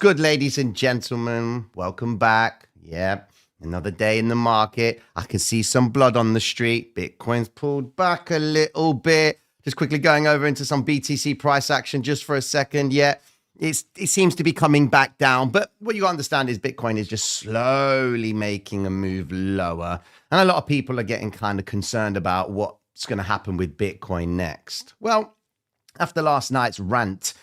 Good, ladies and gentlemen, welcome back. Yep, another day in the market. I can see some blood on the street. Bitcoin's pulled back a little bit. Just quickly going over into some BTC price action just for a second. Yeah, it seems to be coming back down. But what you understand is Bitcoin is just slowly making a move lower. And a lot of people are getting kind of concerned about what's going to happen with Bitcoin next. Well, after last night's rant,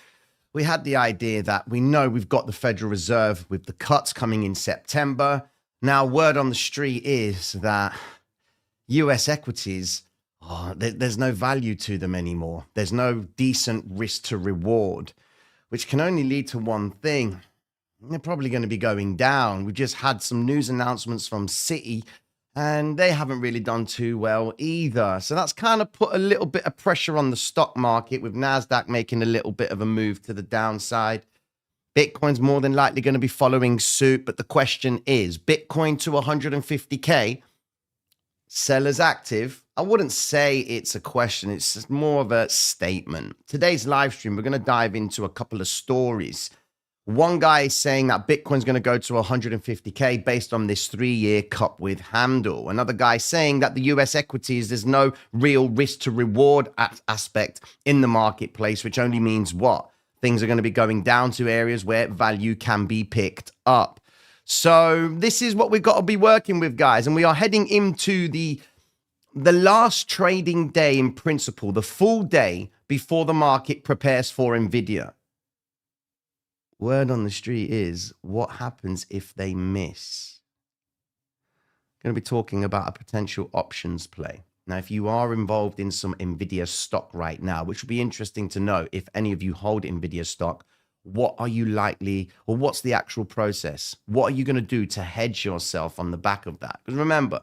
we had the idea that we know we've got the Federal Reserve with the cuts coming in September. Now, word on the street is that US equities, there's no value to them anymore. There's no decent risk to reward, which can only lead to one thing. They're probably going to be going down. We just had some news announcements from Citi, and they haven't really done too well either. So that's kind of put a little bit of pressure on the stock market, with NASDAQ making a little bit of a move to the downside. Bitcoin's more than likely going to be following suit. But the question is, Bitcoin to 150K, sellers active? I wouldn't say it's a question. It's just more of a statement. Today's live stream, we're going to dive into a couple of stories. One guy is saying that Bitcoin's going to go to 150K based on this 3-year cup with handle. Another guy saying that the US equities, there's no real risk to reward aspect in the marketplace, which only means what? Things are going to be going down to areas where value can be picked up. So this is what we've got to be working with, guys. And we are heading into the last trading day in principle, the full day before the market prepares for NVIDIA. Word on the street is, what happens if they miss? I'm going to be talking about a potential options play. Now, if you are involved in some NVIDIA stock right now, which would be interesting to know if any of you hold NVIDIA stock, what are you likely, or what's the actual process? What are you going to do to hedge yourself on the back of that? Because remember,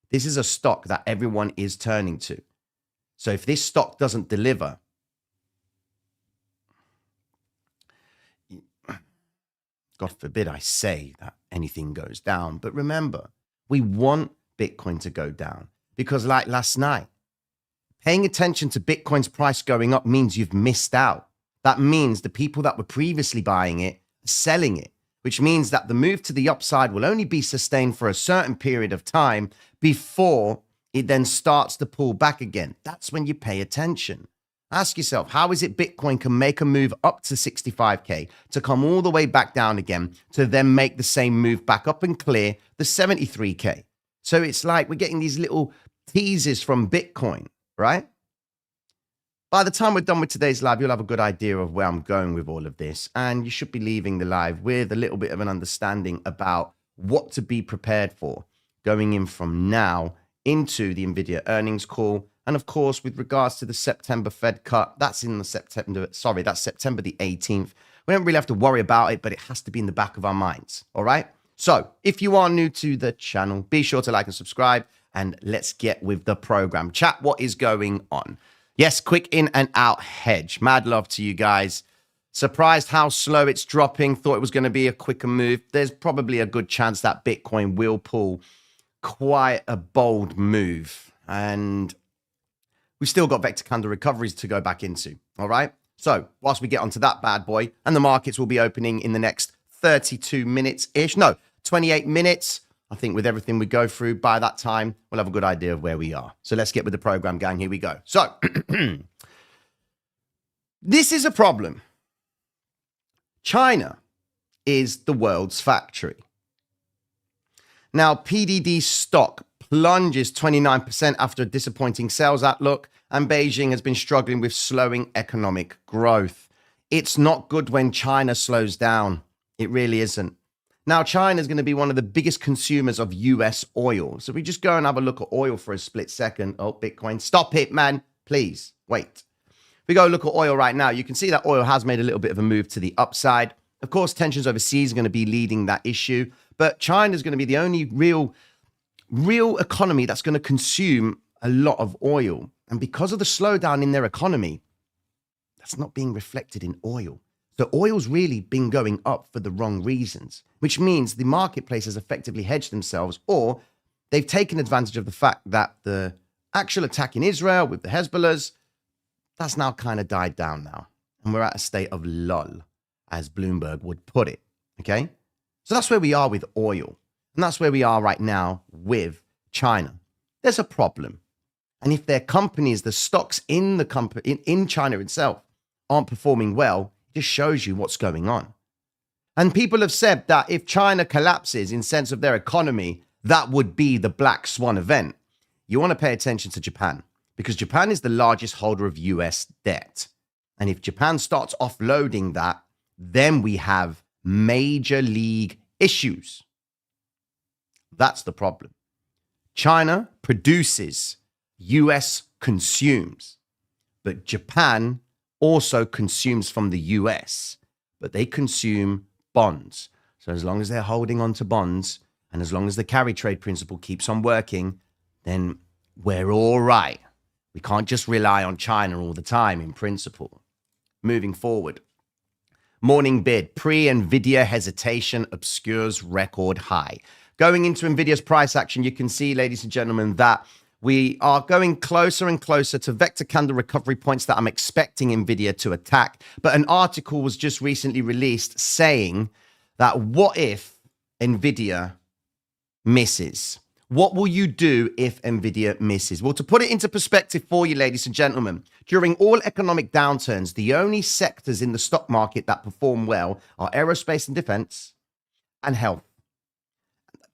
this is a stock that everyone is turning to. So if this stock doesn't deliver, God forbid I say that anything goes down. But remember, we want Bitcoin to go down because, like last night, paying attention to Bitcoin's price going up means you've missed out. That means the people that were previously buying it are selling it, which means that the move to the upside will only be sustained for a certain period of time before it then starts to pull back again. That's when you pay attention. Ask yourself, how is it Bitcoin can make a move up to 65K to come all the way back down again to then make the same move back up and clear the 73K? So it's like we're getting these little teases from Bitcoin, right? By the time we're done with today's live, you'll have a good idea of where I'm going with all of this. And you should be leaving the live with a little bit of an understanding about what to be prepared for going in from now into the NVIDIA earnings call. And of course, with regards to the September Fed cut, that's September the 18th. We don't really have to worry about it, but it has to be in the back of our minds. All right. So if you are new to the channel, be sure to like and subscribe, and let's get with the program. Chat, what is going on? Yes, quick in and out hedge. Mad love to you guys. Surprised how slow it's dropping. Thought it was going to be a quicker move. There's probably a good chance that Bitcoin will pull quite a bold move. And we've still got vector candle recoveries to go back into. All right. So whilst we get onto that bad boy, and the markets will be opening in the next 32 minutes-ish. No, 28 minutes. I think with everything we go through, by that time, we'll have a good idea of where we are. So let's get with the program, gang. Here we go. So this is a problem. China is the world's factory. Now, PDD stock plunges 29% after a disappointing sales outlook, and Beijing has been struggling with slowing economic growth. It's not good when China slows down. It really isn't. Now, China is going to be one of the biggest consumers of US oil. So we just go and have a look at oil for a split second. Oh, Bitcoin, stop it, man. Please, wait. If we go look at oil right now, you can see that oil has made a little bit of a move to the upside. Of course, tensions overseas are going to be leading that issue. But China is going to be the only real economy that's going to consume a lot of oil. And because of the slowdown in their economy, that's not being reflected in oil. So oil's really been going up for the wrong reasons, which means the marketplace has effectively hedged themselves, or they've taken advantage of the fact that the actual attack in Israel with the Hezbollahs, that's now kind of died down now. And we're at a state of lull, as Bloomberg would put it. Okay? So that's where we are with oil. And that's where we are right now with China. There's a problem. And if their companies, the stocks in the company in China itself aren't performing well, it just shows you what's going on. And people have said that if China collapses in sense of their economy, that would be the black swan event. You want to pay attention to Japan because Japan is the largest holder of US debt. And if Japan starts offloading that, then we have major league issues. That's the problem. China produces, US consumes, but Japan also consumes from the US, but they consume bonds. So as long as they're holding on to bonds and as long as the carry trade principle keeps on working, then we're all right. We can't just rely on China all the time in principle. Moving forward. Morning bid, pre-NVIDIA hesitation obscures record high. Going into NVIDIA's price action, you can see, ladies and gentlemen, that we are going closer and closer to vector candle recovery points that I'm expecting NVIDIA to attack. But an article was just recently released saying that what if NVIDIA misses? What will you do if NVIDIA misses? Well, to put it into perspective for you, ladies and gentlemen, during all economic downturns, the only sectors in the stock market that perform well are aerospace and defense and health.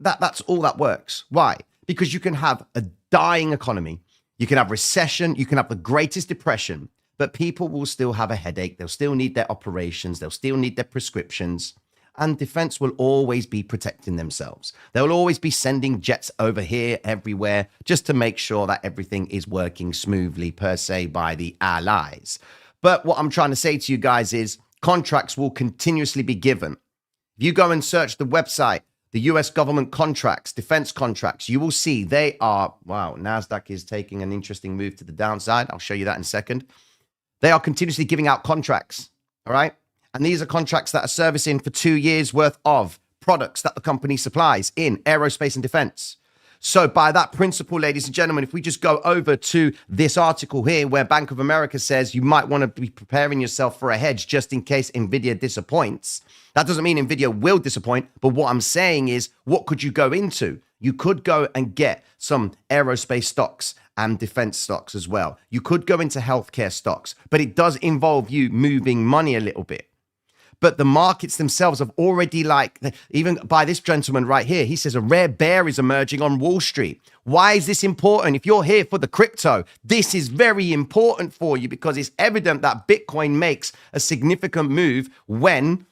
That's all that works. Why? Because you can have a dying economy, you can have recession, you can have the greatest depression, but people will still have a headache. They'll still need their operations. They'll still need their prescriptions. And defense will always be protecting themselves. They'll always be sending jets over here, everywhere, just to make sure that everything is working smoothly, per se, by the allies. But what I'm trying to say to you guys is contracts will continuously be given. If you go and search the website, the US government contracts, defense contracts, you will see they are, wow, NASDAQ is taking an interesting move to the downside. I'll show you that in a second. They are continuously giving out contracts, all right? And these are contracts that are servicing for 2 years worth of products that the company supplies in aerospace and defense. So by that principle, ladies and gentlemen, if we just go over to this article here where Bank of America says you might want to be preparing yourself for a hedge just in case NVIDIA disappoints. That doesn't mean NVIDIA will disappoint, but what I'm saying is, what could you go into? You could go and get some aerospace stocks and defense stocks as well. You could go into healthcare stocks, but it does involve you moving money a little bit. But the markets themselves have already, even by this gentleman right here, he says a rare bear is emerging on Wall Street. Why is this important? If you're here for the crypto, this is very important for you because it's evident that Bitcoin makes a significant move when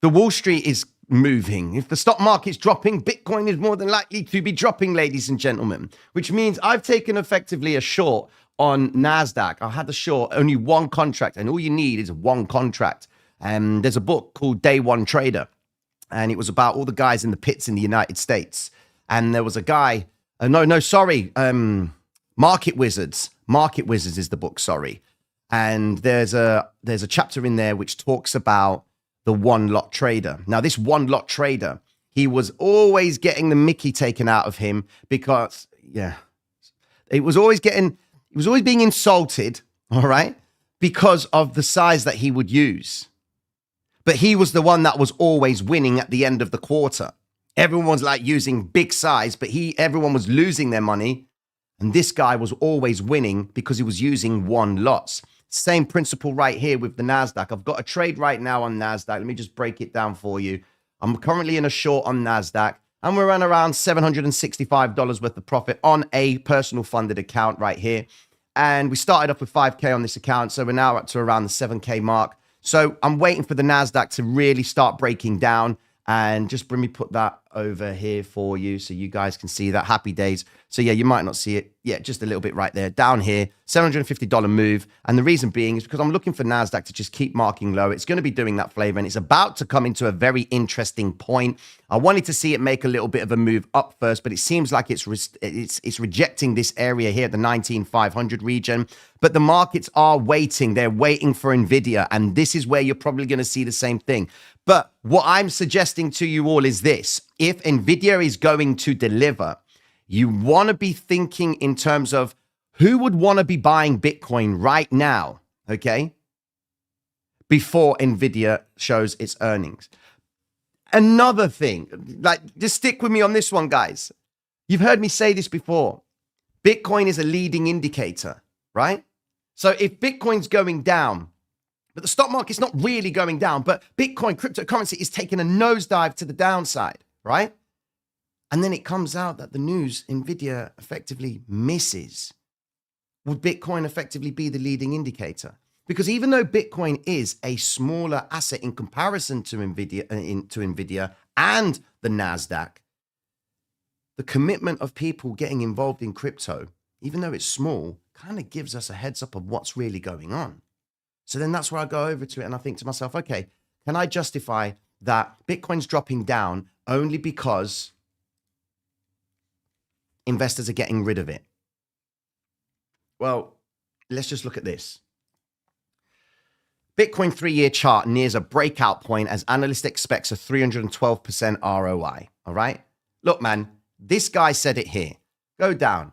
the Wall Street is moving. If the stock market's dropping, Bitcoin is more than likely to be dropping, ladies and gentlemen, which means I've taken effectively a short on NASDAQ. I had the short, only one contract, and all you need is one contract. There's a book called Day One Trader, and it was about all the guys in the pits in the United States. And there was a guy, Market Wizards. Market Wizards is the book, sorry. And there's a chapter in there which talks about the one lot trader. Now, this one lot trader, he was always getting the mickey taken out of him because, he was always being insulted, all right, because of the size that he would use. But he was the one that was always winning at the end of the quarter. Everyone was like using big size, but everyone was losing their money. And this guy was always winning because he was using one lots. Same principle right here with the NASDAQ. I've got a trade right now on NASDAQ. Let me just break it down for you. I'm currently in a short on NASDAQ, and we're on around $765 worth of profit on a personal funded account right here. And we started off with 5K on this account, so we're now up to around the 7K mark. So I'm waiting for the NASDAQ to really start breaking down, and just let me put that over here for you so you guys can see that. Happy days. So yeah, you might not see it. Yeah, just a little bit right there. Down here, $750 move. And the reason being is because I'm looking for NASDAQ to just keep marking low. It's going to be doing that flavor, and it's about to come into a very interesting point. I wanted to see it make a little bit of a move up first, but it seems like it's rejecting this area here, the 19,500 region. But the markets are waiting. They're waiting for NVIDIA, and this is where you're probably going to see the same thing. But what I'm suggesting to you all is this. If NVIDIA is going to deliver, you want to be thinking in terms of who would want to be buying Bitcoin right now, okay, before NVIDIA shows its earnings. Another thing, like, just stick with me on this one, guys. You've heard me say this before. Bitcoin is a leading indicator, right? So if Bitcoin's going down, but the stock market's not really going down, but Bitcoin, cryptocurrency, is taking a nosedive to the downside, right? And then it comes out that the news, NVIDIA effectively misses. Would Bitcoin effectively be the leading indicator? Because even though Bitcoin is a smaller asset in comparison to NVIDIA and the NASDAQ, the commitment of people getting involved in crypto, even though it's small, kind of gives us a heads up of what's really going on. So then that's where I go over to it and I think to myself, okay, can I justify that Bitcoin's dropping down only because investors are getting rid of it? Well, let's just look at this. Bitcoin 3-year chart nears a breakout point as analyst expects a 312% ROI. All right. Look, man, this guy said it here. Go down.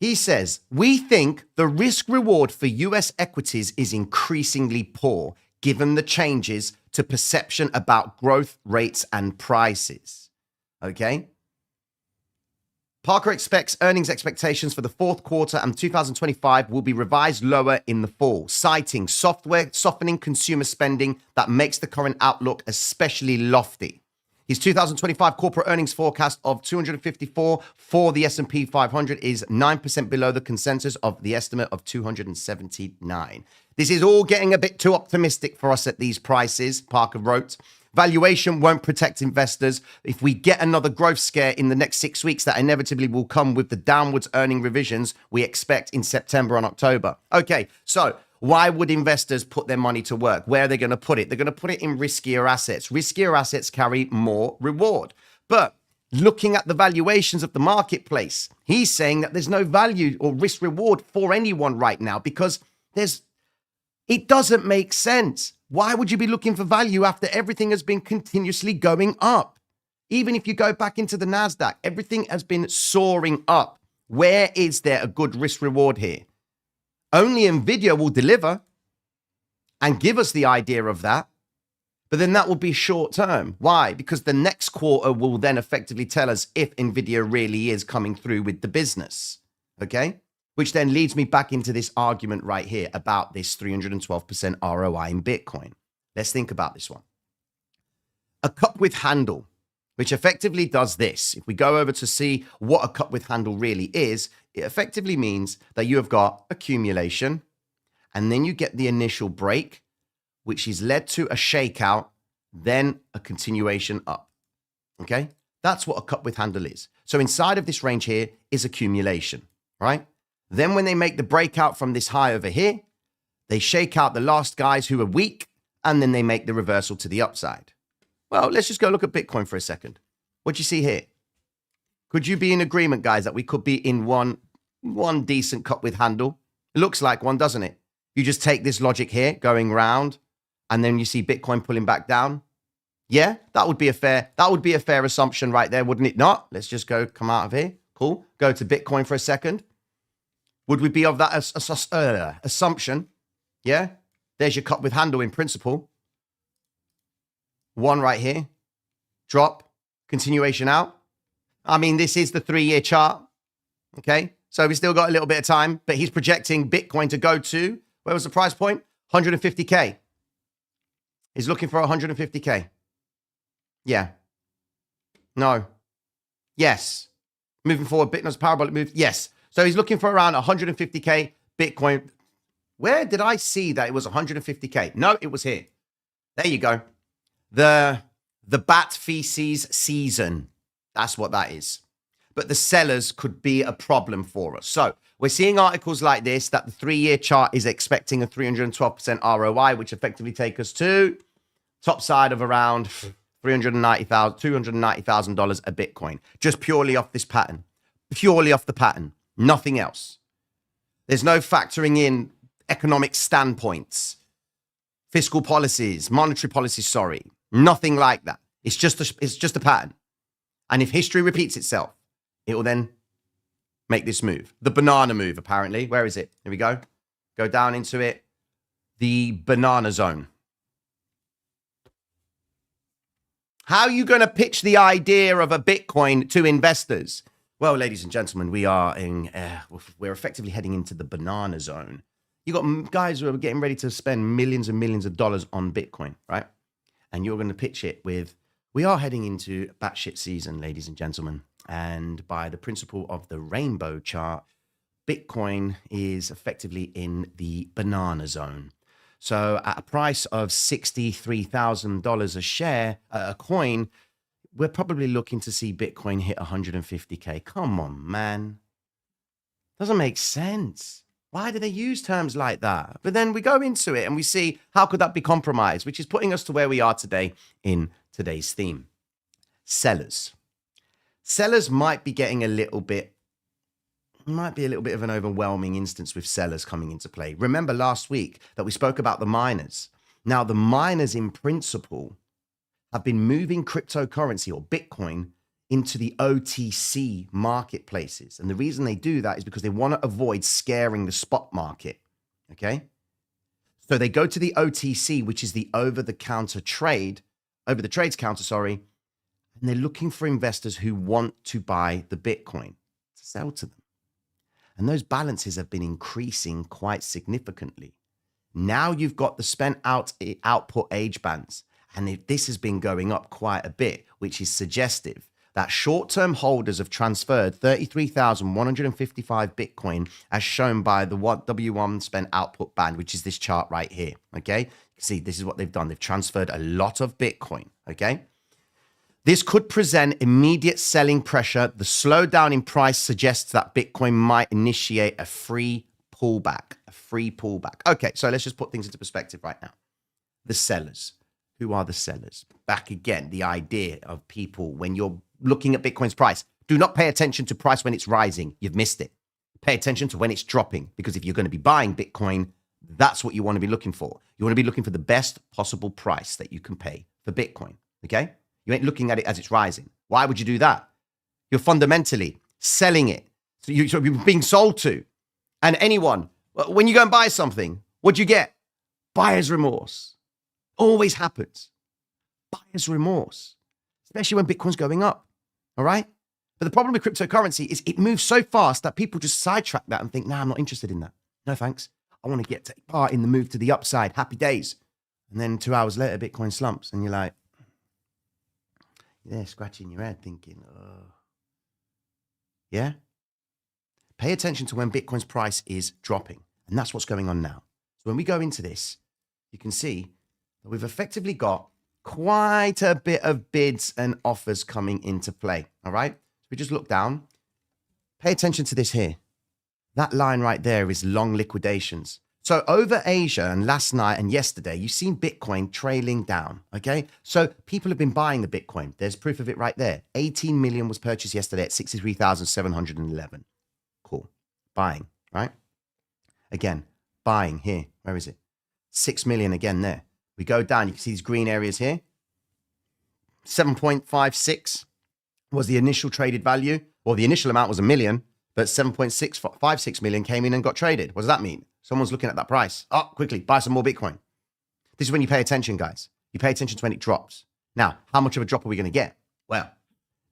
He says, we think the risk reward for US equities is increasingly poor, given the changes to perception about growth rates and prices. Okay. Parker expects earnings expectations for the fourth quarter and 2025 will be revised lower in the fall, citing softening consumer spending that makes the current outlook especially lofty. His 2025 corporate earnings forecast of 254 for the S&P 500 is 9% below the consensus of the estimate of 279. This is all getting a bit too optimistic for us at these prices, Parker wrote. Valuation won't protect investors. If we get another growth scare in the next 6 weeks, that inevitably will come with the downwards earning revisions we expect in September and October. Okay, so why would investors put their money to work? Where are they going to put it? They're going to put it in riskier assets. Riskier assets carry more reward. But looking at the valuations of the marketplace, he's saying that there's no value or risk reward for anyone right now because it doesn't make sense. Why would you be looking for value after everything has been continuously going up? Even if you go back into the NASDAQ, everything has been soaring up. Where is there a good risk reward here? Only NVIDIA will deliver and give us the idea of that. But then that will be short term. Why? Because the next quarter will then effectively tell us if NVIDIA really is coming through with the business. Okay? Which then leads me back into this argument right here about this 312% ROI in Bitcoin. Let's think about this one. A cup with handle, which effectively does this. If we go over to see what a cup with handle really is, it effectively means that you have got accumulation, and then you get the initial break, which is led to a shakeout, then a continuation up. Okay? That's what a cup with handle is. So inside of this range here is accumulation, right? Then when they make the breakout from this high over here, they shake out the last guys who are weak, and then they make the reversal to the upside. Well, let's just go look at Bitcoin for a second. What do you see here? Could you be in agreement, guys, that we could be in one decent cup with handle? It looks like one, doesn't it? You just take this logic here, going round, and then you see Bitcoin pulling back down. Yeah, that would be a fair assumption right there, wouldn't it not? Let's just come out of here. Cool. Go to Bitcoin for a second. Would we be of that assumption? Yeah. There's your cup with handle in principle. One right here. Drop. Continuation out. I mean, this is the 3-year chart. Okay. So we still got a little bit of time, but he's projecting Bitcoin to go to, where was the price point? 150K. He's looking for 150K. Yeah. No. Yes. Moving forward, Bitcoin's parabolic move. Yes. So he's looking for around 150K Bitcoin. Where did I see that it was 150K? No, it was here. There you go. The bat feces season. That's what that is. But the sellers could be a problem for us. So we're seeing articles like this, that the 3-year chart is expecting a 312% ROI, which effectively take us to top side of around $290,000 a Bitcoin, just purely off this pattern, purely off the pattern, nothing else. There's no factoring in economic standpoints, fiscal policies, monetary policies, nothing like that. It's just a pattern. And if history repeats itself, it will then make this move. The banana move, apparently. Where is it? Here we go. Go down into it. The banana zone. How are you going to pitch the idea of a Bitcoin to investors? Well, ladies and gentlemen, we're effectively heading into the banana zone. You got guys who are getting ready to spend millions and millions of dollars on Bitcoin, right? And you're going to pitch it with, we are heading into batshit season, ladies and gentlemen. And by the principle of the rainbow chart, Bitcoin is effectively in the banana zone. So at a price of $63,000 a share, a coin, we're probably looking to see Bitcoin hit 150K. Come on, man. Doesn't make sense. Why do they use terms like that? But then we go into it and we see how could that be compromised, which is putting us to where we are today in today's theme. Sellers. Sellers might be getting a little bit of an overwhelming instance with sellers coming into play. Remember last week that we spoke about the miners. Now, the miners in principle have been moving cryptocurrency or Bitcoin into the OTC marketplaces. And the reason they do that is because they want to avoid scaring the spot market. Okay. So they go to the OTC, which is the over the trades counter, and they're looking for investors who want to buy the Bitcoin to sell to them. And those balances have been increasing quite significantly. Now you've got the spent output age bands. And this has been going up quite a bit, which is suggestive that short-term holders have transferred 33,155 Bitcoin as shown by the W1 spent output band, which is this chart right here. Okay. You can see this is what they've done. They've transferred a lot of Bitcoin. Okay. This could present immediate selling pressure. The slowdown in price suggests that Bitcoin might initiate a free pullback. Okay, so let's just put things into perspective right now. The sellers. Who are the sellers? Back again, the idea of people, when you're looking at Bitcoin's price, do not pay attention to price when it's rising. You've missed it. Pay attention to when it's dropping, because if you're going to be buying Bitcoin, that's what you want to be looking for. You want to be looking for the best possible price that you can pay for Bitcoin, okay? You ain't looking at it as it's rising. Why would you do that? You're fundamentally selling it. So you're being sold to. And anyone, when you go and buy something, what do you get? Buyer's remorse. Always happens. Buyer's remorse. Especially when Bitcoin's going up. All right? But the problem with cryptocurrency is it moves so fast that people just sidetrack that and think, nah, I'm not interested in that. No, thanks. I want to get take part in the move to the upside. Happy days. And then 2 hours later, Bitcoin slumps. And you're like, yeah, scratching your head thinking, oh. Yeah? Pay attention to when Bitcoin's price is dropping. And that's what's going on now. So when we go into this, you can see that we've effectively got quite a bit of bids and offers coming into play. All right? So we just look down. Pay attention to this here. That line right there is long liquidations. So over Asia and last night and yesterday, you've seen Bitcoin trailing down, okay? So people have been buying the Bitcoin. There's proof of it right there. 18 million was purchased yesterday at 63,711. Cool. Buying, right? Again, buying here. Where is it? 6 million again there. We go down. You can see these green areas here. 7.56 was the initial traded value. Well, the initial amount was 1 million, but 7.656 million came in and got traded. What does that mean? Someone's looking at that price. Oh, quickly, buy some more Bitcoin. This is when you pay attention, guys. You pay attention to when it drops. Now, how much of a drop are we going to get? Well,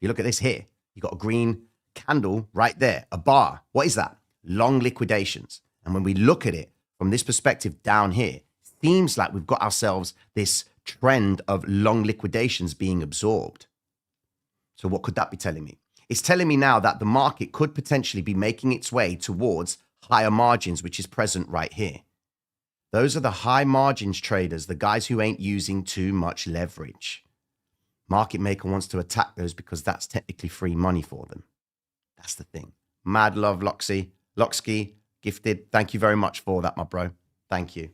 you look at this here. You got a green candle right there, a bar. What is that? Long liquidations. And when we look at it from this perspective down here, it seems like we've got ourselves this trend of long liquidations being absorbed. So what could that be telling me? It's telling me now that the market could potentially be making its way towards higher margins, which is present right here. Those are the high margins traders, the guys who ain't using too much leverage. Market maker wants to attack those because that's technically free money for them. That's the thing. Mad love, Locksky, gifted. Thank you very much for that, my bro. Thank you.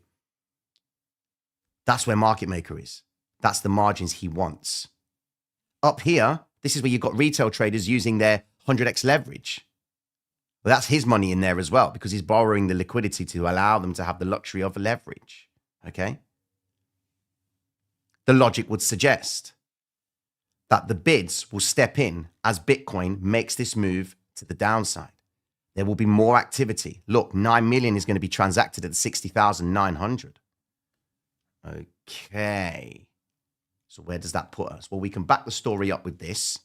That's where market maker is. That's the margins he wants. Up here, this is where you've got retail traders using their 100x leverage. Well, that's his money in there as well, because he's borrowing the liquidity to allow them to have the luxury of leverage. Okay? The logic would suggest that the bids will step in as Bitcoin makes this move to the downside. There will be more activity. Look, 9 million is going to be transacted at 60,900. Okay. So where does that put us? Well, we can back the story up with this,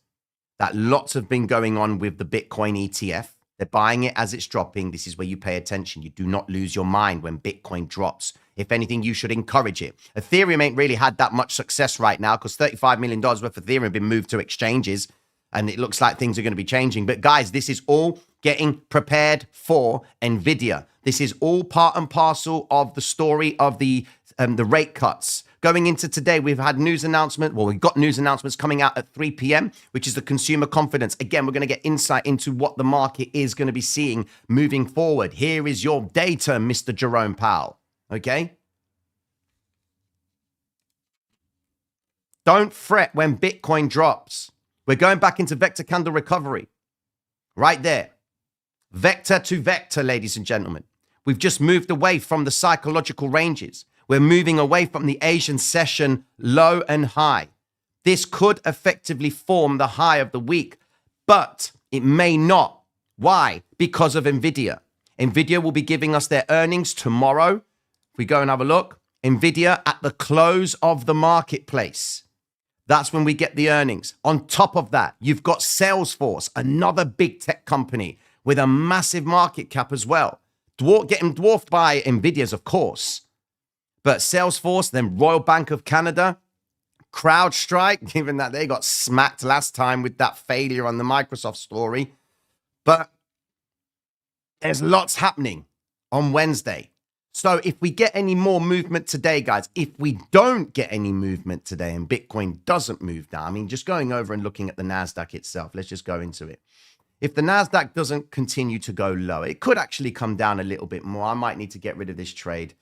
that lots have been going on with the Bitcoin ETF. They're buying it as it's dropping. This is where you pay attention. You do not lose your mind when Bitcoin drops. If anything, you should encourage it. Ethereum ain't really had that much success right now because $35 million worth of Ethereum have been moved to exchanges, and it looks like things are going to be changing. But guys, this is all getting prepared for NVIDIA. This is all part and parcel of the story of the rate cuts. Going into today, we've had news announcement. Well, we've got news announcements coming out at 3 p.m., which is the consumer confidence. Again, we're going to get insight into what the market is going to be seeing moving forward. Here is your data, Mr. Jerome Powell. Okay? Don't fret when Bitcoin drops. We're going back into vector candle recovery. Right there. Vector to vector, ladies and gentlemen. We've just moved away from the psychological ranges. We're moving away from the Asian session low and high. This could effectively form the high of the week, but it may not. Why? Because of NVIDIA. NVIDIA will be giving us their earnings tomorrow. If we go and have a look, NVIDIA at the close of the marketplace. That's when we get the earnings. On top of that, you've got Salesforce, another big tech company with a massive market cap as well. Getting dwarfed by NVIDIA's, of course. But Salesforce, then Royal Bank of Canada, CrowdStrike, given that they got smacked last time with that failure on the Microsoft story. But there's lots happening on Wednesday. So if we get any more movement today, guys, if we don't get any movement today and Bitcoin doesn't move down, I mean, just going over and looking at the NASDAQ itself, let's just go into it. If the NASDAQ doesn't continue to go lower, it could actually come down a little bit more. I might need to get rid of this trade.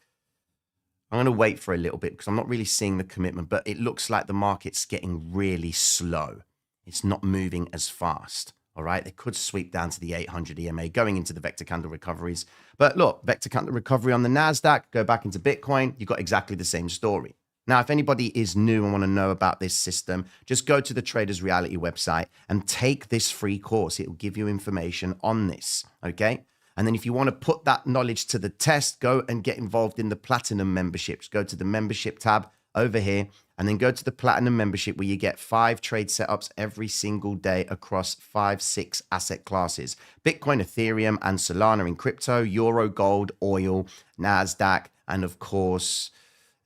I'm going to wait for a little bit because I'm not really seeing the commitment, but it looks like the market's getting really slow. It's not moving as fast. All right. They could sweep down to the 800 EMA going into the vector candle recoveries. But look, vector candle recovery on the NASDAQ, go back into Bitcoin. You've got exactly the same story. Now, if anybody is new and want to know about this system, just go to the Traders Reality website and take this free course. It will give you information on this. Okay. And then if you want to put that knowledge to the test, go and get involved in the Platinum memberships. Go to the membership tab over here and then go to the Platinum membership where you get 5 trade setups every single day across 5-6 asset classes. Bitcoin, Ethereum, and Solana in crypto, Euro, gold, oil, NASDAQ, and of course,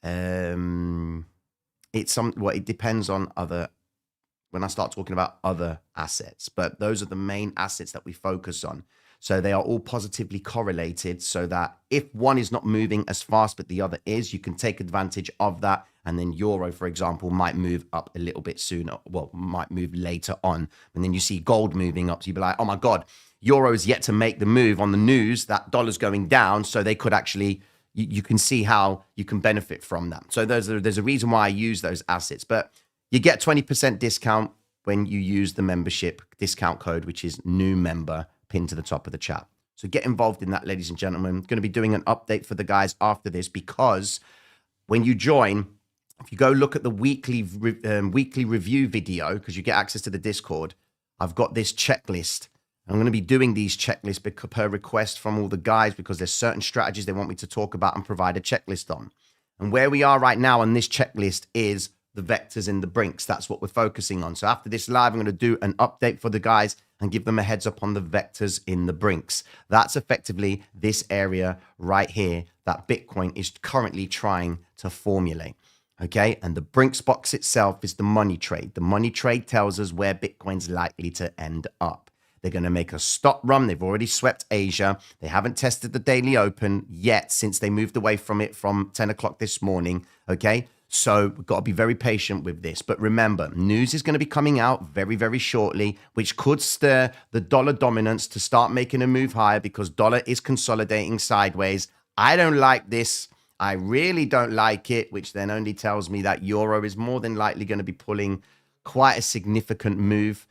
it depends on other, when I start talking about other assets, but those are the main assets that we focus on. So they are all positively correlated so that if one is not moving as fast, but the other is, you can take advantage of that. And then Euro, for example, might move up a little bit sooner. Well, might move later on. And then you see gold moving up. So you'd be like, oh my God, Euro is yet to make the move on the news. That dollar's going down. So they could actually, you can see how you can benefit from that. So there's a reason why I use those assets. But you get 20% discount when you use the membership discount code, which is new member, pinned to the top of the chat. So get involved in that, ladies and gentlemen. I'm going to be doing an update for the guys after this because when you join, if you go look at the weekly review video, because you get access to the Discord, I've got this checklist. I'm going to be doing these checklists per request from all the guys because there's certain strategies they want me to talk about and provide a checklist on. And where we are right now on this checklist is the vectors in the brinks. That's what we're focusing on. So after this live, I'm going to do an update for the guys and give them a heads up on the vectors in the brinks. That's effectively this area right here that Bitcoin is currently trying to formulate. Okay. And the brinks box itself is the money trade. The money trade tells us where Bitcoin's likely to end up. They're going to make a stop run. They've already swept Asia. They haven't tested the daily open yet since they moved away from it from 10 o'clock this morning. Okay. So we've got to be very patient with this. But remember, news is going to be coming out very, very shortly, which could stir the dollar dominance to start making a move higher because dollar is consolidating sideways. I don't like this. I really don't like it, which then only tells me that Euro is more than likely going to be pulling quite a significant move,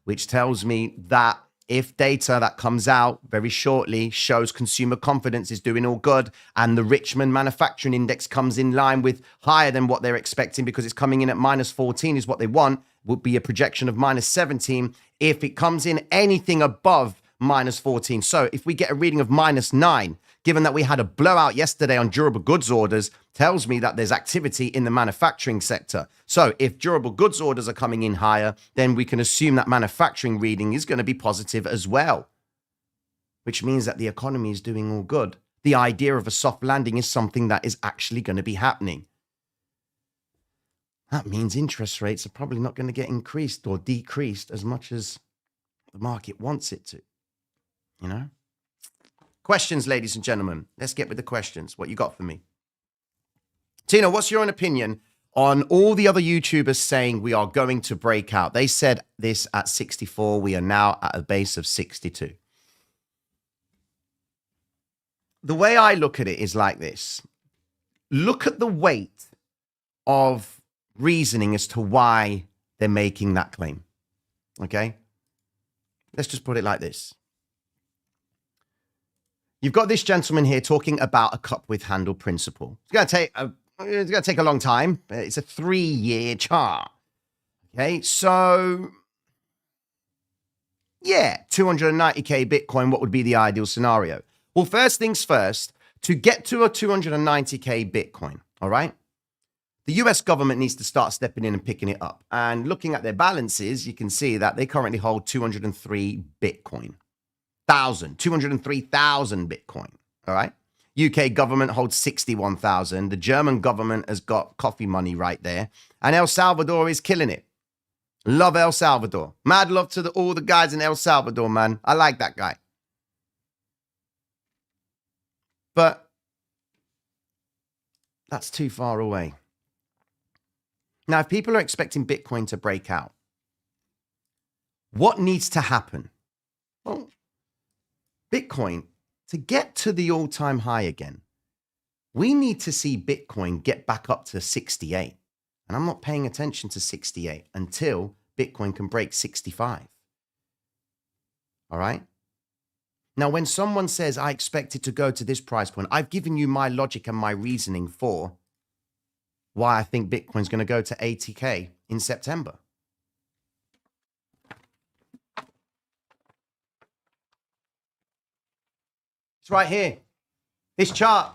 which tells me that if data that comes out very shortly shows consumer confidence is doing all good and the Richmond manufacturing index comes in line with higher than what they're expecting because it's coming in at -14 is what they want, would be a projection of -17. If it comes in anything above -14, so if we get a reading of -9, given that we had a blowout yesterday on durable goods orders, tells me that there's activity in the manufacturing sector. So if durable goods orders are coming in higher, then we can assume that manufacturing reading is going to be positive as well, which means that the economy is doing all good. The idea of a soft landing is something that is actually going to be happening. That means interest rates are probably not going to get increased or decreased as much as the market wants it to, you know? Questions, ladies and gentlemen. Let's get with the questions. What you got for me? Tina, what's your own opinion on all the other YouTubers saying we are going to break out? They said this at 64. We are now at a base of 62. The way I look at it is like this. Look at the weight of reasoning as to why they're making that claim. Okay? Let's just put it like this. You've got this gentleman here talking about a cup with handle principle. It's going to take a long time. It's a 3-year chart. Okay, so yeah, 290K Bitcoin, what would be the ideal scenario? Well, first things first, to get to a 290K Bitcoin, all right, the US government needs to start stepping in and picking it up. And looking at their balances, you can see that they currently hold 203 Bitcoin. 203,000 Bitcoin, all right? UK government holds 61,000. The German government has got coffee money right there. And El Salvador is killing it. Love El Salvador. Mad love to all the guys in El Salvador, man. I like that guy. But that's too far away. Now, if people are expecting Bitcoin to break out, what needs to happen? Well, Bitcoin, to get to the all-time high again, we need to see Bitcoin get back up to 68. And I'm not paying attention to 68 until Bitcoin can break 65. All right? Now, when someone says, I expect it to go to this price point, I've given you my logic and my reasoning for why I think Bitcoin's going to go to 80K in September. It's right here. This chart.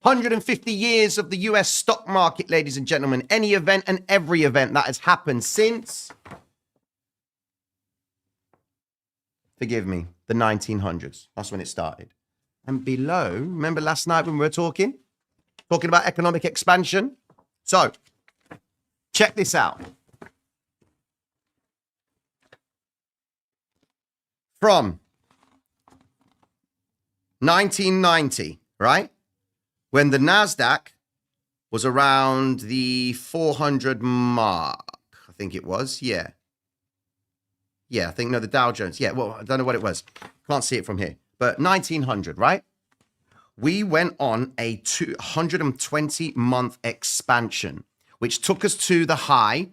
150 years of the US stock market, ladies and gentlemen. Any event and every event that has happened since, forgive me, the 1900s. That's when it started. And below, remember last night when we were talking about economic expansion? So, check this out. From 1990, right? When the NASDAQ was around the 400 mark, I think it was, yeah. Yeah, I think, no, the Dow Jones. Yeah, well, I don't know what it was. Can't see it from here. But 1900, right? We went on a 220-month expansion, which took us to the high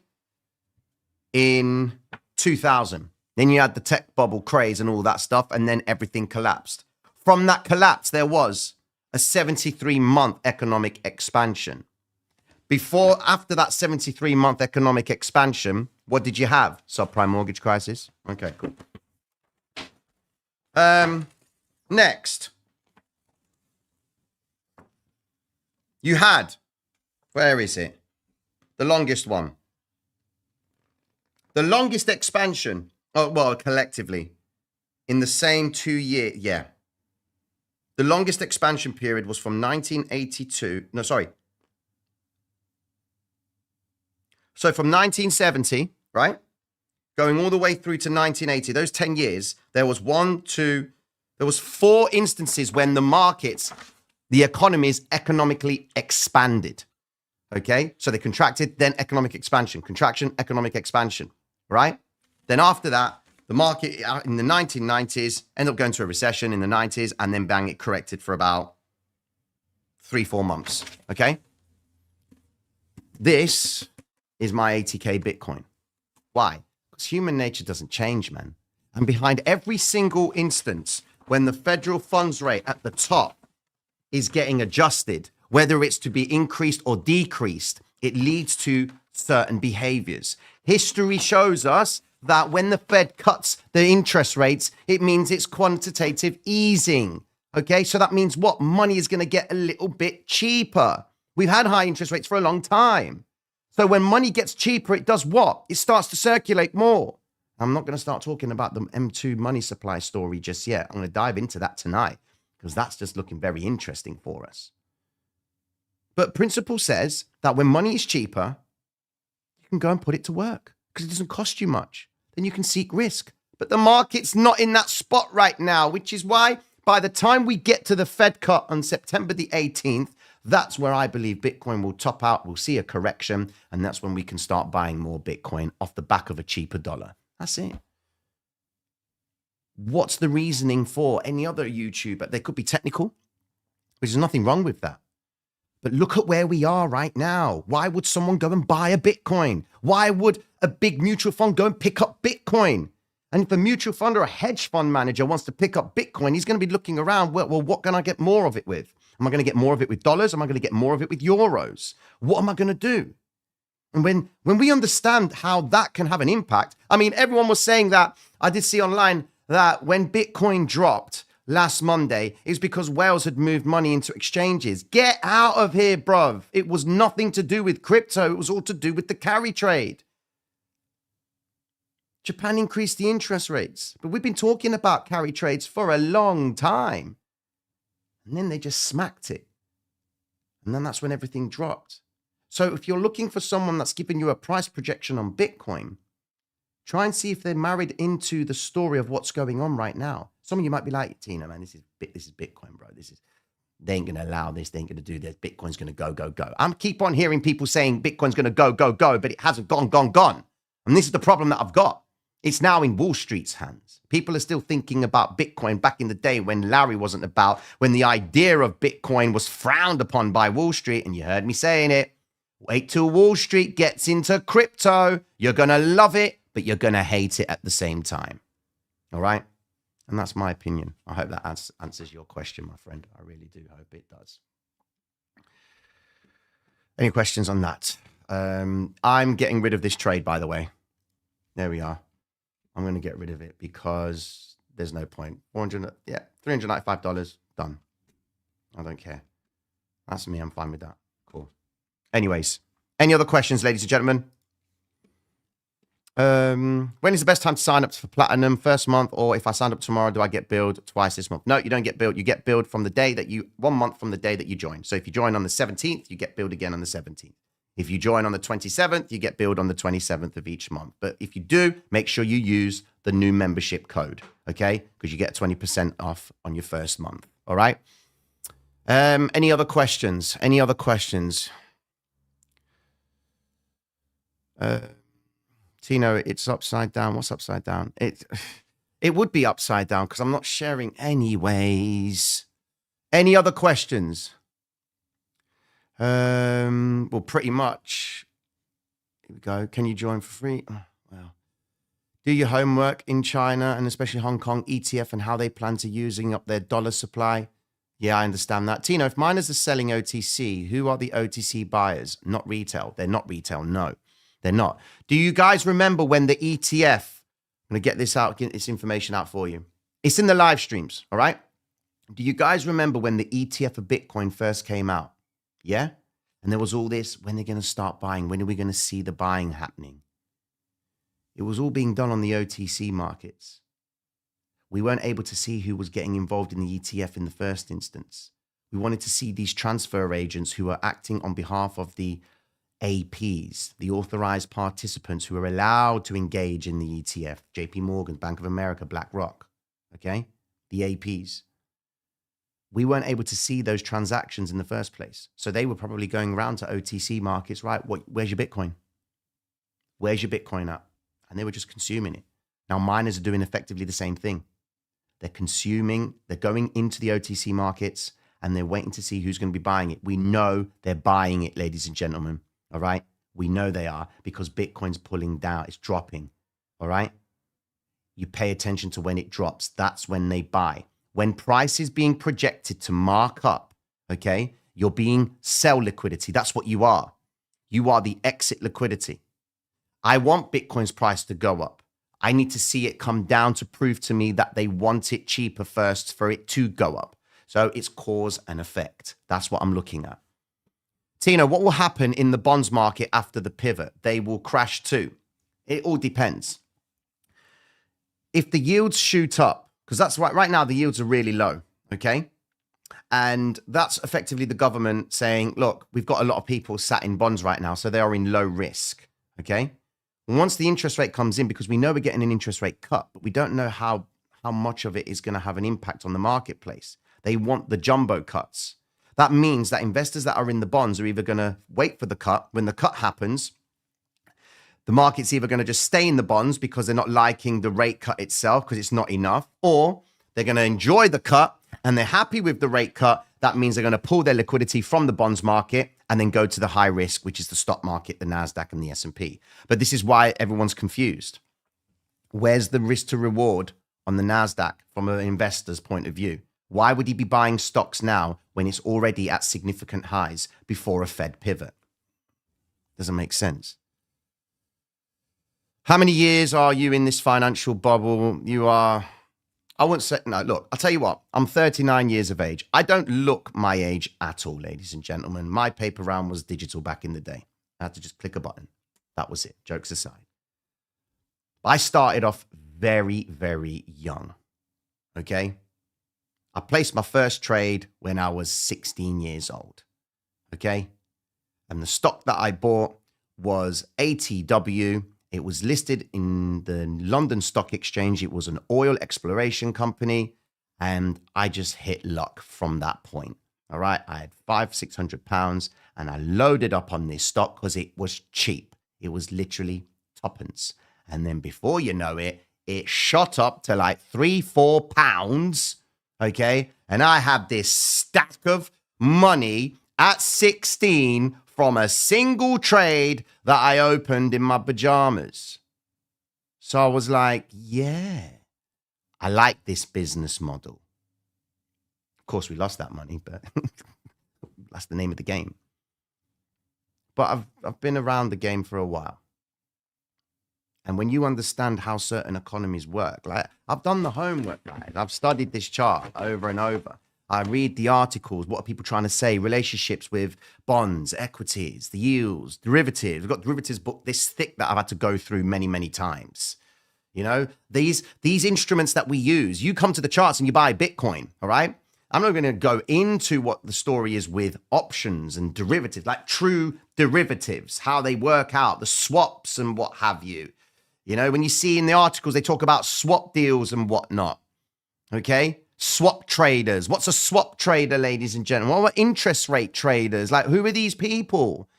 in 2000. Then you had the tech bubble craze and all that stuff, and then everything collapsed. From that collapse, there was a 73-month economic expansion. After that 73-month economic expansion, what did you have? Subprime mortgage crisis. Okay, cool. Next. You had, where is it? The longest one. The longest expansion, collectively, in the same 2 years, yeah. The longest expansion period was from 1982. No, sorry. So from 1970, right? Going all the way through to 1980, those 10 years, there was 4 instances when the economies economically expanded. Okay? So they contracted, then economic expansion, contraction, economic expansion, right? Then after that, the market in the 1990s ended up going to a recession in the 90s, and then bang, it corrected for about 3-4 months. Okay? This is my 80K Bitcoin. Why? Because human nature doesn't change, man. And behind every single instance, when the federal funds rate at the top is getting adjusted, whether it's to be increased or decreased, it leads to certain behaviors. History shows us that when the Fed cuts the interest rates, it means it's quantitative easing. Okay, so that means what? Money is going to get a little bit cheaper. We've had high interest rates for a long time. So when money gets cheaper, it does what? It starts to circulate more. I'm not going to start talking about the M2 money supply story just yet. I'm going to dive into that tonight because that's just looking very interesting for us. But principle says that when money is cheaper, you can go and put it to work because it doesn't cost you much. Then you can seek risk. But the market's not in that spot right now, which is why by the time we get to the Fed cut on September the 18th, that's where I believe Bitcoin will top out. We'll see a correction, and that's when we can start buying more Bitcoin off the back of a cheaper dollar. That's it. What's the reasoning for any other YouTuber? They could be technical, which is nothing wrong with that. But look at where we are right now. Why would someone go and buy a Bitcoin? Why would a big mutual fund go and pick up Bitcoin? And if a mutual fund or a hedge fund manager wants to pick up Bitcoin, he's going to be looking around, well, what can I get more of it with? Am I going to get more of it with dollars? Am I going to get more of it with euros? What am I going to do? And when we understand how that can have an impact, I mean, everyone was saying that, I did see online that when Bitcoin dropped last Monday, it's because whales had moved money into exchanges. Get out of here, bruv. It was nothing to do with crypto. It was all to do with the carry trade. Japan increased the interest rates, but we've been talking about carry trades for a long time. And then they just smacked it. And then that's when everything dropped. So if you're looking for someone that's giving you a price projection on Bitcoin, try and see if they're married into the story of what's going on right now. Some of you might be like, Tina, man, this is Bitcoin, bro. They ain't going to allow this. They ain't going to do this. Bitcoin's going to go, go, go. I keep on hearing people saying Bitcoin's going to go, go, go, but it hasn't gone. And this is the problem that I've got. It's now in Wall Street's hands. People are still thinking about Bitcoin back in the day when Larry wasn't about, when the idea of Bitcoin was frowned upon by Wall Street. And you heard me saying it. Wait till Wall Street gets into crypto. You're going to love it, but you're going to hate it at the same time. All right? And that's my opinion. I hope that answers your question, my friend. I really do hope it does. Any questions on that? I'm getting rid of this trade, by the way. There we are. I'm going to get rid of it because there's no point. $395, done. I don't care. That's me. I'm fine with that. Cool. Anyways, any other questions, ladies and gentlemen? When is the best time to sign up for Platinum? First month, or if I sign up tomorrow, do I get billed twice this month? No, you don't get billed. You get billed from the day that 1 month from the day that you join. So if you join on the 17th, you get billed again on the 17th. If you join on the 27th, you get billed on the 27th of each month. But if you do, make sure you use the new membership code, okay? Because you get 20% off on your first month, all right? Any other questions? Any other questions? Tino, it's upside down. What's upside down? It would be upside down because I'm not sharing anyways. Any other questions? Well, pretty much. Here we go. Can you join for free? Oh, well, do your homework in China and especially Hong Kong ETF and how they plan to using up their dollar supply. Yeah, I understand that. Tino, if miners are selling OTC, who are the OTC buyers? Not retail. They're not retail. No, they're not. Do you guys remember when the ETF, I'm going to get this out, get this information out for you. It's in the live streams. All right. Do you guys remember when the ETF of Bitcoin first came out? Yeah? And there was all this, when they're going to start buying? When are we going to see the buying happening? It was all being done on the OTC markets. We weren't able to see who was getting involved in the ETF in the first instance. We wanted to see these transfer agents who are acting on behalf of the APs, the authorized participants who are allowed to engage in the ETF, JP Morgan, Bank of America, BlackRock, okay? The APs. We weren't able to see those transactions in the first place. So they were probably going around to OTC markets, right? Where's your Bitcoin? Where's your Bitcoin at? And they were just consuming it. Now miners are doing effectively the same thing. They're consuming, they're going into the OTC markets and they're waiting to see who's going to be buying it. We know they're buying it, ladies and gentlemen. All right? We know they are because Bitcoin's pulling down. It's dropping. All right? You pay attention to when it drops. That's when they buy. When price is being projected to mark up, okay, you're being sell liquidity. That's what you are. You are the exit liquidity. I want Bitcoin's price to go up. I need to see it come down to prove to me that they want it cheaper first for it to go up. So it's cause and effect. That's what I'm looking at. Tino, what will happen in the bonds market after the pivot? They will crash too. It all depends. If the yields shoot up, because that's right now, the yields are really low, okay? And that's effectively the government saying, look, we've got a lot of people sat in bonds right now, so they are in low risk, okay? And once the interest rate comes in, because we know we're getting an interest rate cut, but we don't know how much of it is going to have an impact on the marketplace. They want the jumbo cuts. That means that investors that are in the bonds are either going to wait for the cut. When the cut happens, the market's either going to just stay in the bonds because they're not liking the rate cut itself because it's not enough, or they're going to enjoy the cut and they're happy with the rate cut. That means they're going to pull their liquidity from the bonds market and then go to the high risk, which is the stock market, the NASDAQ and the S&P. But this is why everyone's confused. Where's the risk to reward on the NASDAQ from an investor's point of view? Why would he be buying stocks now when it's already at significant highs before a Fed pivot? Doesn't make sense. How many years are you in this financial bubble? You are, I wouldn't say, no, look, I'll tell you what, I'm 39 years of age. I don't look my age at all, ladies and gentlemen. My paper round was digital back in the day. I had to just click a button. That was it, jokes aside. I started off very, very young, okay? I placed my first trade when I was 16 years old, okay? And the stock that I bought was ATW. It was listed in the London Stock Exchange. It was an oil exploration company. And I just hit luck from that point, all right? I had £500-600 and I loaded up on this stock because it was cheap. It was literally tuppence. And then before you know it, it shot up to like £3-4. Okay. And I have this stack of money at 16 from a single trade that I opened in my pajamas. So I was like, yeah, I like this business model. Of course, we lost that money, but that's the name of the game. But I've been around the game for a while. And when you understand how certain economies work, like I've done the homework, right? I've studied this chart over and over. I read the articles. What are people trying to say? Relationships with bonds, equities, the yields, derivatives. We've got derivatives book this thick that I've had to go through many, many times. You know, these instruments that we use, you come to the charts and you buy Bitcoin, all right? I'm not going to go into what the story is with options and derivatives, like true derivatives, how they work out, the swaps and what have you. You know, when you see in the articles, they talk about swap deals and whatnot. Okay. Swap traders. What's a swap trader, ladies and gentlemen? What are interest rate traders? Like, who are these people?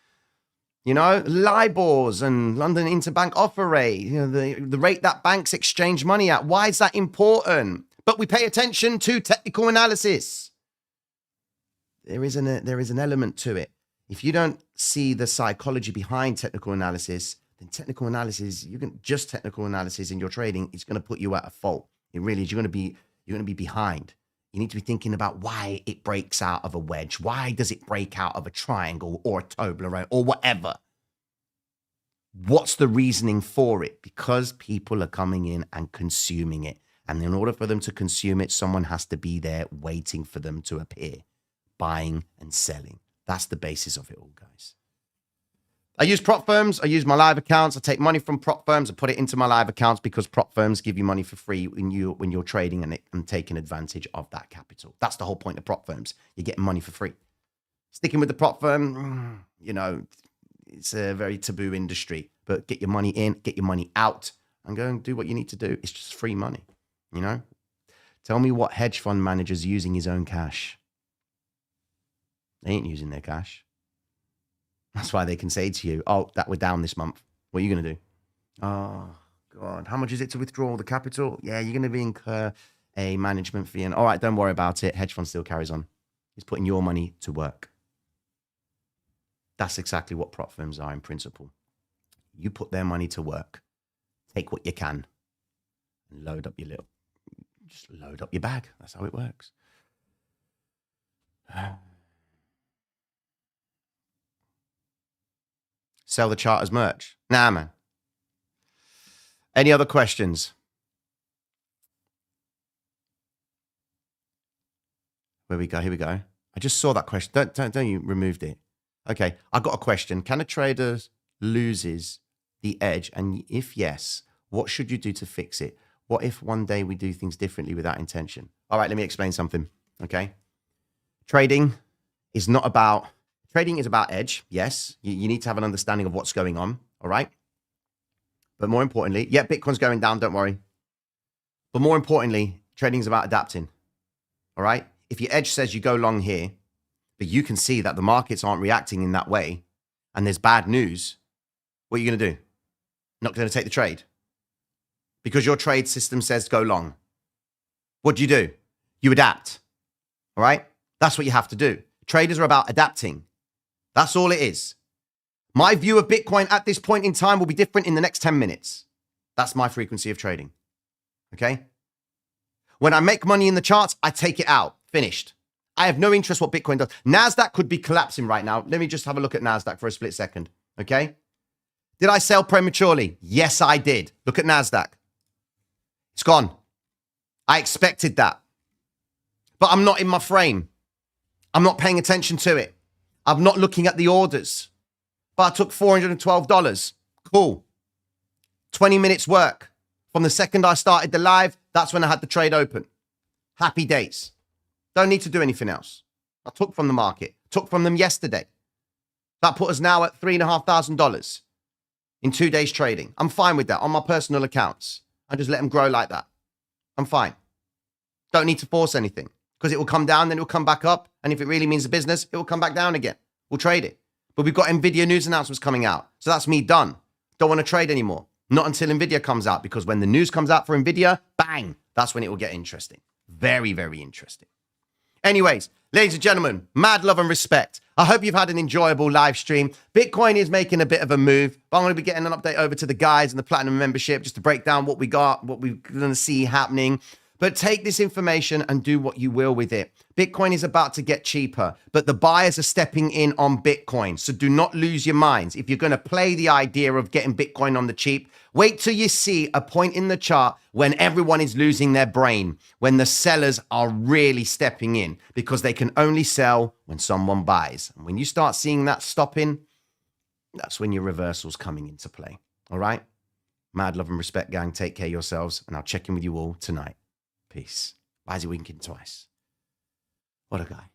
You know, LIBORs and London interbank offer rate, you know, the rate that banks exchange money at. Why is that important? But we pay attention to technical analysis. There is an element to it. If you don't see the psychology behind technical analysis, then technical analysis, just technical analysis in your trading, it's going to put you at a fault. It really is. You're going to be behind. You need to be thinking about why it breaks out of a wedge. Why does it break out of a triangle or a Toblerone or whatever? What's the reasoning for it? Because people are coming in and consuming it. And in order for them to consume it, someone has to be there waiting for them to appear, buying and selling. That's the basis of it all, guys. I use prop firms. I use my live accounts. I take money from prop firms and put it into my live accounts because prop firms give you money for free when you're trading and taking advantage of that capital. That's the whole point of prop firms. You're getting money for free. Sticking with the prop firm, you know, it's a very taboo industry. But get your money in, get your money out, and go and do what you need to do. It's just free money, you know? Tell me what hedge fund manager's using his own cash. They ain't using their cash. That's why they can say to you, oh, that we're down this month. What are you going to do? Oh, God. How much is it to withdraw the capital? Yeah, you're going to be incur a management fee. And all right, don't worry about it. Hedge fund still carries on. It's putting your money to work. That's exactly what prop firms are in principle. You put their money to work. Take what you can and load up just load up your bag. That's how it works. Sell the chart as merch. Nah, man. Any other questions? Where we go? Here we go. I just saw that question. Don't you removed it. Okay, I got a question. Can a trader loses the edge? And if yes, what should you do to fix it? What if one day we do things differently with that intention? All right, let me explain something, okay? Trading is about edge, yes. You need to have an understanding of what's going on, all right? But more importantly, yeah, Bitcoin's going down, don't worry. But more importantly, trading is about adapting, all right? If your edge says you go long here, but you can see that the markets aren't reacting in that way, and there's bad news, what are you going to do? Not going to take the trade? Because your trade system says go long. What do? You adapt, all right? That's what you have to do. Traders are about adapting. That's all it is. My view of Bitcoin at this point in time will be different in the next 10 minutes. That's my frequency of trading, okay? When I make money in the charts, I take it out. Finished. I have no interest what Bitcoin does. NASDAQ could be collapsing right now. Let me just have a look at NASDAQ for a split second, okay? Did I sell prematurely? Yes, I did. Look at NASDAQ. It's gone. I expected that. But I'm not in my frame. I'm not paying attention to it. I'm not looking at the orders. But I took $412. Cool. 20 minutes work. From the second I started the live, that's when I had the trade open. Happy days. Don't need to do anything else. I took from the market. Took from them yesterday. That put us now at $3,500 in 2 days trading. I'm fine with that on my personal accounts. I just let them grow like that. I'm fine. Don't need to force anything because it will come down, then it will come back up. And if it really means the business, it will come back down again. We'll trade it. But we've got NVIDIA news announcements coming out. So that's me done. Don't want to trade anymore. Not until NVIDIA comes out, because when the news comes out for NVIDIA, bang, that's when it will get interesting. Very, very interesting. Anyways, ladies and gentlemen, mad love and respect. I hope you've had an enjoyable live stream. Bitcoin is making a bit of a move, but I'm going to be getting an update over to the guys in the Platinum membership just to break down what we got, what we're going to see happening. But take this information and do what you will with it. Bitcoin is about to get cheaper, but the buyers are stepping in on Bitcoin. So do not lose your minds. If you're going to play the idea of getting Bitcoin on the cheap, wait till you see a point in the chart when everyone is losing their brain, when the sellers are really stepping in, because they can only sell when someone buys. And when you start seeing that stopping, that's when your reversal's coming into play. All right? Mad love and respect, gang. Take care of yourselves, and I'll check in with you all tonight. Peace. Why is he winking twice? What a guy.